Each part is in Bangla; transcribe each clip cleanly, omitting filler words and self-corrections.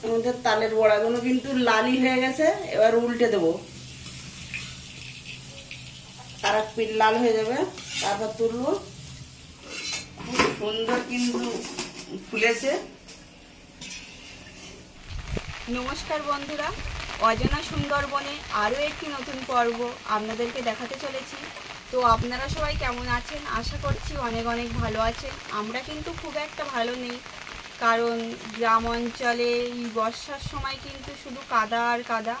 আমাদের তালের বড়াগুলো কিন্তু লালি হয়ে গেছে, এবার উল্টে দেবো, আর এক পিঠ লাল হয়ে যাবে, তারপর তুলবো। খুব সুন্দর কিন্তু ফুলেছে। নমস্কার বন্ধুরা, অজানা সুন্দরবনে আরও একটি নতুন পর্ব আপনাদেরকে দেখাতে চলেছি। তো আপনারা সবাই কেমন আছেন? আশা করছি অনেক অনেক ভালো আছেন। আমরা কিন্তু খুব একটা ভালো নেই, কারণ গ্রাম অঞ্চলে এই বর্ষার সময় কিন্তু শুধু কাদা আর কাদা।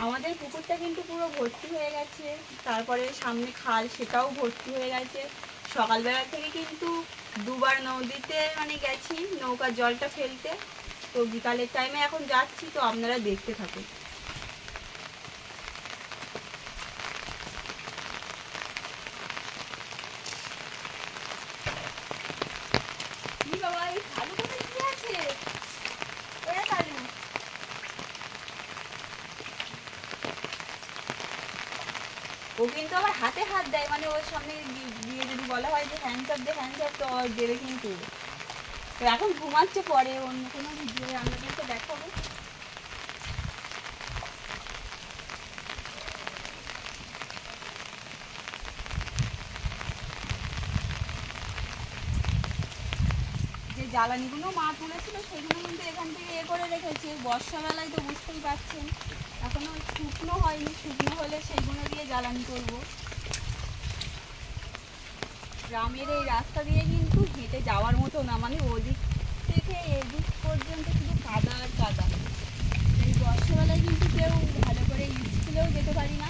আমাদের পুকুরটা কিন্তু পুরো ভর্তি হয়ে গেছে, তারপরে সামনে খাল, সেটাও ভর্তি হয়ে গেছে। সকালবেলা থেকে কিন্তু দুবার নদীতে গেছি নৌকার জলটা ফেলতে। তো বিকালের টাইমে এখন যাচ্ছি, তো আপনারা দেখতে থাকুন। ও কিন্তু আবার হাতে হাত দেয়, ওর সামনে দিয়ে যদি বলা হয় যে হ্যান্ডস আপ দে, হ্যান্ডস আপ, তো দেবে কিন্তু। তো এখন ঘুমাচ্ছে, পরে অন্য কোনো ভিডিও আপনাদেরকে দেখাবো। যে জ্বালানিগুলো মা তুলেছিল সেগুলো কিন্তু এখান থেকে করে রেখেছে। বর্ষাবেলায় তো বুঝতেই পারছেন এখনো শুকনো হয়নি, শুকনো হলে সেইগুলো দিয়ে জ্বালানি করব। গ্রামের এই রাস্তা দিয়ে কিন্তু হেঁটে যাওয়ার মতো না, ওদিক থেকে এদিক পর্যন্ত শুধু কাদা আর কাদা। এই বর্ষাবেলায় কিন্তু কেউ ভালো করে স্কুলেও যেতে পারি না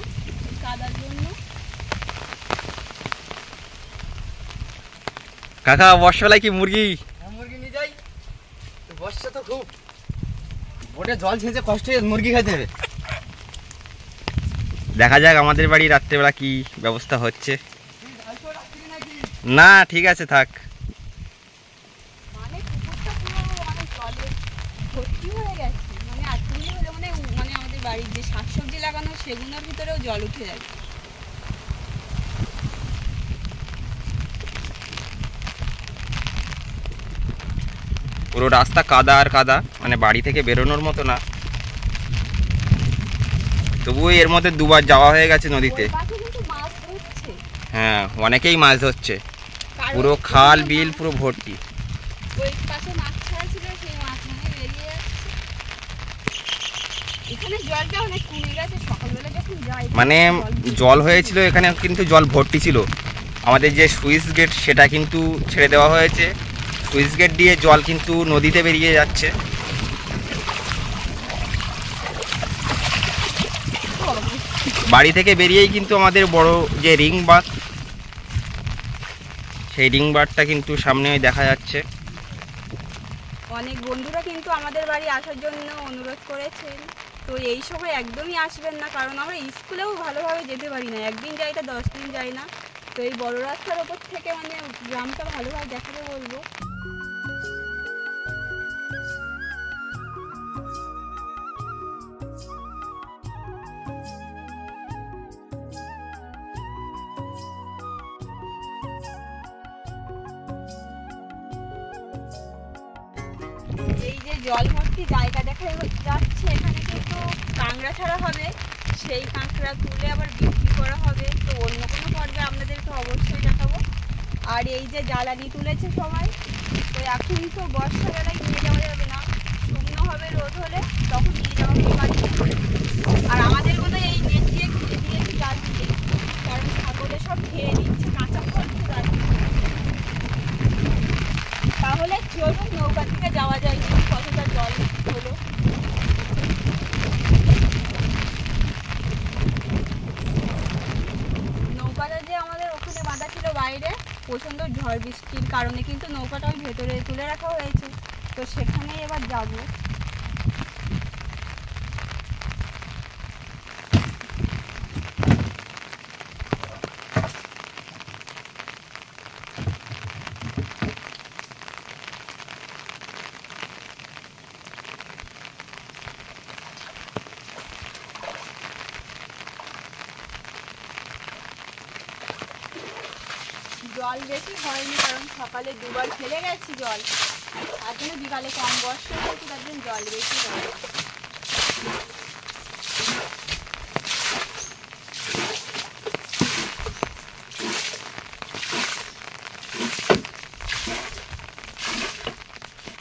এই কাদার জন্য। কাকা, বর্ষাবেলায় কি মুরগি? মুরগি নিয়ে যাই, বর্ষা তো খুব, বোটে জল ছেঁচে কষ্ট হয়ে মুরগি খেতে হবে। দেখা যাক আমাদের বাড়ি রাত্রেবেলা কি ব্যবস্থা হচ্ছে। না, ঠিক আছে, থাক। পুকুরটা পুরো জলে ভর্তি হয়ে গেছে, আজকে হলে আমাদের বাড়ির যে শাকসবজি লাগানো সেগুলোর ভিতরেও জল উঠে যাবে। পুরো রাস্তা কাদা আর কাদা, বাড়ি থেকে বেরোনোর মতো না। তবুও এর মধ্যে দুবার যাওয়া হয়ে গেছে নদীতে। হ্যাঁ, অনেকেই মাছ ধরছে, পুরো খাল বিল পুরো ভর্তি। জল হয়েছিল এখানে, কিন্তু জল ভর্তি ছিল। আমাদের যে সুইচ গেট সেটা কিন্তু ছেড়ে দেওয়া হয়েছে, সুইচ গেট দিয়ে জল কিন্তু নদীতে বেরিয়ে যাচ্ছে। বাড়ি থেকে বেরিয়েই কিন্তু আমাদের বড় যে রিং বাঁধ, সেই রিং বাঁধটা কিন্তু সামনে দেখা যাচ্ছে। অনেক বন্ধুরা কিন্তু আমাদের বাড়ি আসার জন্য অনুরোধ করেছেন, তো এই সময় একদমই আসবেন না, কারণ আমরা স্কুলেও ভালোভাবে যেতে পারি না, একদিন যাই না 10 দিন যাই না। তো এই বড় রাস্তার ওপর থেকে গ্রামটা ভালোভাবে দেখাতে বলবো। এই যে জল ভর্তি জায়গা দেখা যাচ্ছে, এখানে কিন্তু কাঁকড়া ছাড়া হবে, সেই কাঁকড়া তুলে আবার বিক্রি করা হবে। তো অন্য কোনো পর্বে আপনাদেরকে অবশ্যই দেখাবো। আর এই যে জ্বালানি তুলেছে সবাই, তো এখন তো বর্ষাবেলায় নিয়ে যাওয়া যাবে না, শুকনো হবে, রোদ হলে তখন নিয়ে যাওয়া হবে। আর আমাদের মতো এই নেট দিয়ে ঘিরে দিয়েছে জাল দিয়ে, কারণ ছাগলে সব খেয়ে নিচ্ছে কাঁচা ফল। তাহলে চলুন নৌকা থেকে যাওয়া যায়, কতটা জল হলো। নৌকাটা যে আমাদের ওখানে বাঁধা ছিল বাইরে, প্রচণ্ড ঝড় বৃষ্টির কারণে কিন্তু নৌকাটা ওই ভেতরে তুলে রাখা হয়েছে, তো সেখানেই এবার যাবো। জল বেশি হয়নি, কারণ সকালে দুবার ফেলে গেছি জল, তার জন্য বিকালে কম বর্ষা হয়েছে, তার জন্য জল বেশি দেয়।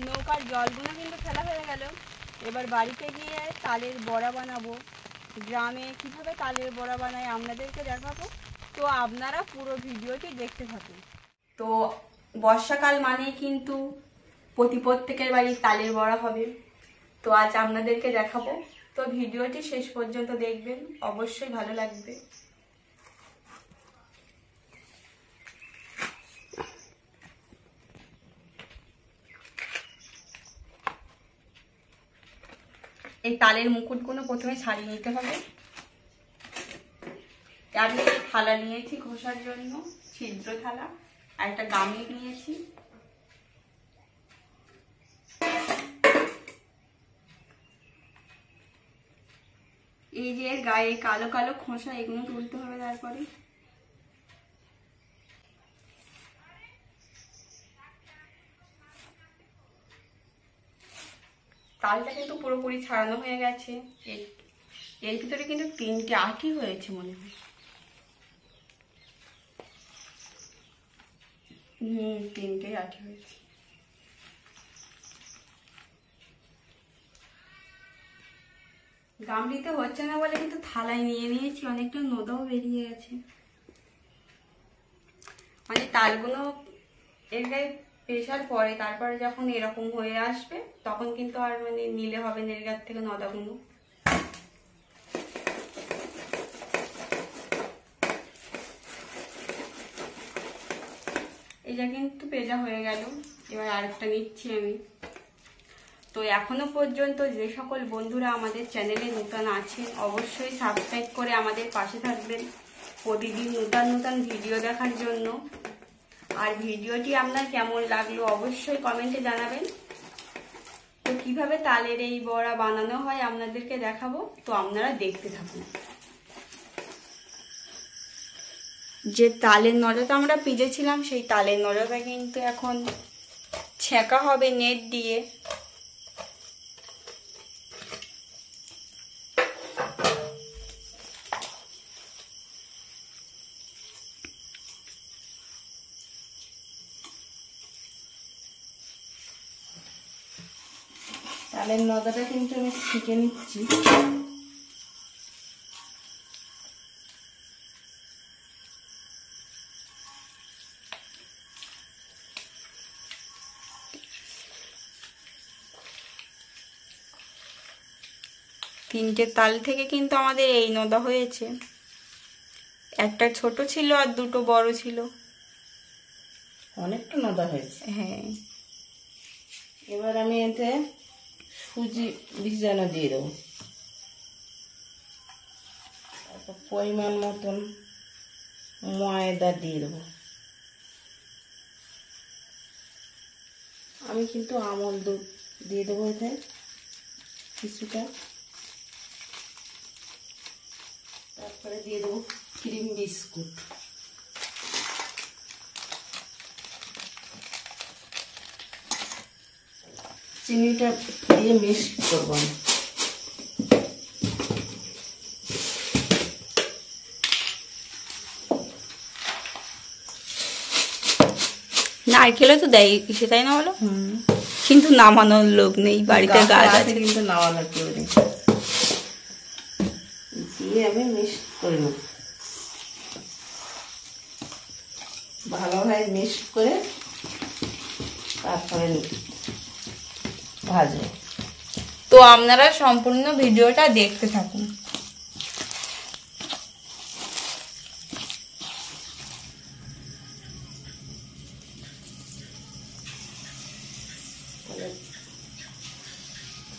নৌকার জলগুলো কিন্তু ফেলা হয়ে গেল। এবার বাড়িতে গিয়ে তালের বড়া বানাবো। গ্রামে কিভাবে তালের বড়া বানায় আপনাদেরকে দেখাবো, তো আপনারা পুরো ভিডিওটি দেখতে থাকুন। তো বর্ষাকাল মানেই কিন্তু প্রত্যেকের বাড়ি তালের বড়া হবে, তো আজ আপনাদেরকে দেখাবো। তো ভিডিওটি শেষ পর্যন্ত দেখবেন, অবশ্যই ভালো লাগবে। এই তালের মুকুটগুলো প্রথমে ছাড়িয়ে নিতে হবে। আমি থালা নিয়েছি ঘষার জন্য, ছিদ্র থালা, আর একটা গামলি নিয়েছি। এই যে গায়ে কালো কালো খোসা, এগুলো তুলতে হবে। তারপরে তালটা কিন্তু পুরোপুরি ছাড়ানো হয়ে গেছে। এর ভিতরে কিন্তু 3টে আঁটি হয়েছে মনে হয়। 3টে আঁটি হয়েছে। গামলিতে হচ্ছে না বলে কিন্তু থালায় নিয়ে নিয়েছি, অনেকটা নোদাও বেরিয়ে গেছে। মানে তালগুলো এর গায়ে প্রেশার পরে, তারপরে যখন এরকম হয়ে আসবে তখন কিন্তু আর মানে নিলে হবে না এর গাছ থেকে নদাগুলো। এটা কিন্তু পেঁজা হয়ে গেল। এবার আরেকটা নিচ্ছি আমি। তো এখনো পর্যন্ত যে সকল বন্ধুরা আমাদের চ্যানেলে নতুন আছেন, অবশ্যই সাবস্ক্রাইব করে আমাদের পাশে থাকবেন প্রতিদিন নতুন নতুন ভিডিও দেখার জন্য। আর ভিডিওটি আপনার কেমন লাগলো অবশ্যই কমেন্টে জানাবেন। তো কিভাবে তালের এই বড়া বানানো হয় আপনাদেরকে দেখাবো, তো আপনারা দেখতে থাকুন। যে তালের নড়াটা আমরা ভিজেছিলাম, সেই তালের নড়াটা কিন্তু এখন ছেঁকা হবে নেট দিয়ে। তালের নদাটা কিন্তু আমি ছেঁকে নিচ্ছি। তিনটে তাল থেকে কিন্তু আমাদের এই নদা হয়েছে। একটা ছোট ছিল আর দুটো বড় ছিল। অনেকটা নদা হয়েছে। হ্যাঁ, এবার আমি এতে সুজি ভিজানো দিয়ে দেবো, তারপর পরিমাণ মতন ময়দা দিয়ে দেবো। আমি কিন্তু আমল দুধ দিয়ে দেবো এতে কিছুটা। তারপরে দিয়ে দেবো ক্রিম বিস্কুট। চিনিটা দিয়ে মিক্স করবো আমি। নারকেলও তো দেয় কিসে, তাই না বলো? কিন্তু নামানোর লোক নেই, বাড়িতে গাছ আছে কিন্তু নামানোর কেউ নেই। দিয়ে আমি মিক্স করে নেব, ভালোভাবে মিক্স করে তারপরে ভাজবো। তো আপনারা সম্পূর্ণ ভিডিওটা দেখতে থাকুন।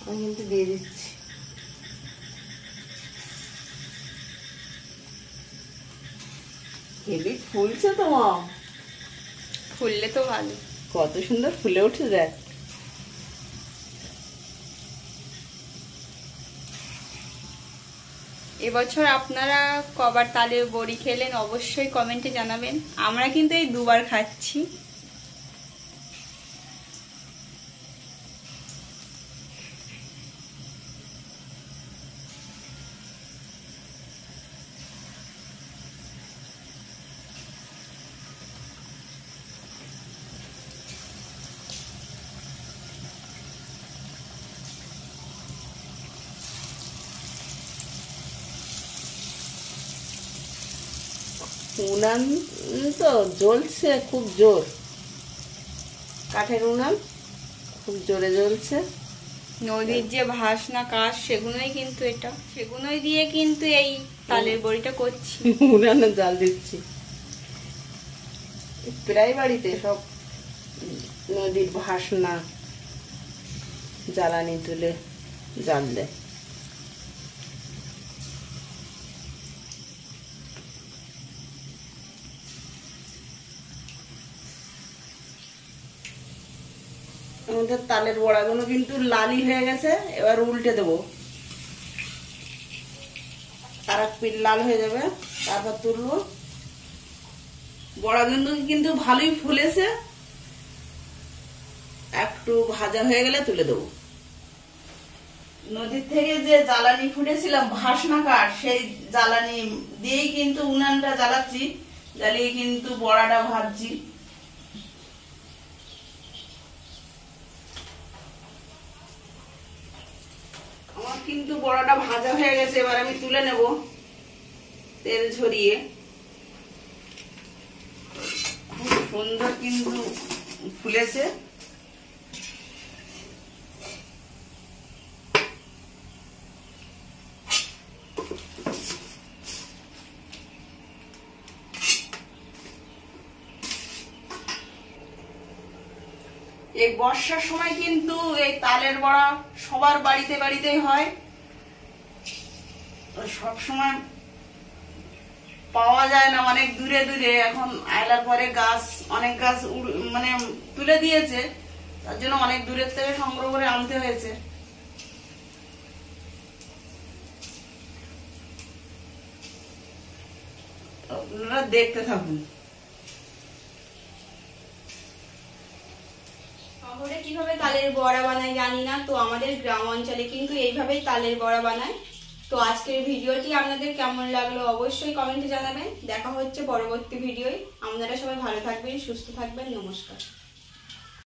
আমি কিন্তু দিয়ে দিচ্ছি। হেবি ফুলছে তো মা, ফুললে তো ভালো। কত সুন্দর ফুলে উঠে দেখ। এবছর আপনারা কবার তালের বড়ি খেলেন অবশ্যই কমেন্টে জানাবেন। আমরা কিন্তু এই দুবার খাচ্ছি। উনান তো জ্বলছে খুব জোর, কাঠের উনান খুব জোরে জ্বলছে। নদীর যে ভাসনা কাঠ সেগুলোই কিন্তু এটা, সেগুলোই দিয়ে কিন্তু এই তালের বড়িটা করছি। উনানে জাল দিচ্ছি। প্রায় বাড়িতে সব নদীর ভাসনা জ্বালানি তুলে জাল দেয়। আমাদের তালের বড়াগুলো কিন্তু লালি হয়ে গেছে, এবার উল্টে দেবো, আর এক পিঠ লাল হয়ে যাবে, তারপর তুলবো। বড়া কিন্তু ভালোই ফুলেছে, একটু ভাজা হয়ে গেলে তুলে দেবো। নদীর থেকে যে জ্বালানি ফুটেছিলাম ভাসনা কাঠ, সেই জ্বালানি দিয়েই কিন্তু উনানটা জ্বালাচ্ছি, জ্বালিয়ে কিন্তু বড়াটা ভাজছি। আমার কিন্তু বড়াটা ভাজা হয়ে গেছে, এবার আমি তুলে নেব তেল ঝরিয়ে। খুব সুন্দর কিন্তু ফুলেছে। এই বর্ষার সময় কিন্তু এই তালের বড়া সবার বাড়িতে বাড়িতেই হয়, সব সময় পাওয়া যায় না, অনেক দূরে দূরে। এখন আয়লার পরে গাছ, অনেক গাছ মানে তুলে দিয়েছে, তার জন্য অনেক দূরের থেকে সংগ্রহ করে আনতে হয়েছে। আপনারা দেখতে থাকুন। শহরে কিভাবে তালের বড়া বানায় জানি না, তো আমাদের গ্রাম অঞ্চলে কিন্তু এইভাবেই তালের বড়া বানায়। তো আজকের ভিডিওটি আপনাদের কেমন লাগলো অবশ্যই কমেন্টে জানাবেন। দেখা হচ্ছে পরবর্তী ভিডিওয়। আপনারা সবাই ভালো থাকবেন, সুস্থ থাকবেন। নমস্কার।